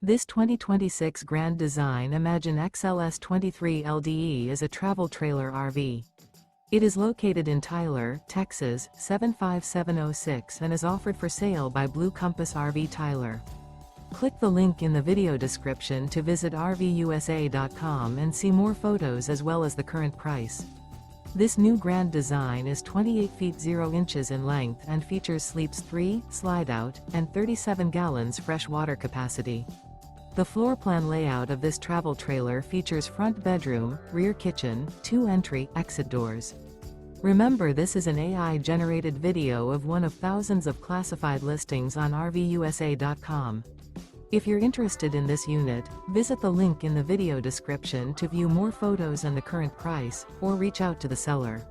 This 2026 Grand Design Imagine XLS 23 LDE is a travel trailer RV. It is located in Tyler, Texas, 75706 and is offered for sale by Blue Compass RV Tyler. Click the link in the video description to visit RVUSA.com and see more photos as well as the current price. This new Grand Design is 28 feet 0 inches in length and features sleeps 3, Slideout, and 37 gallons fresh water capacity. The floor plan layout of this travel trailer features front bedroom, rear kitchen, 2 entry/exit doors. Remember, this is an AI-generated video of one of thousands of classified listings on RVUSA.com. If you're interested in this unit, visit the link in the video description to view more photos and the current price, or reach out to the seller.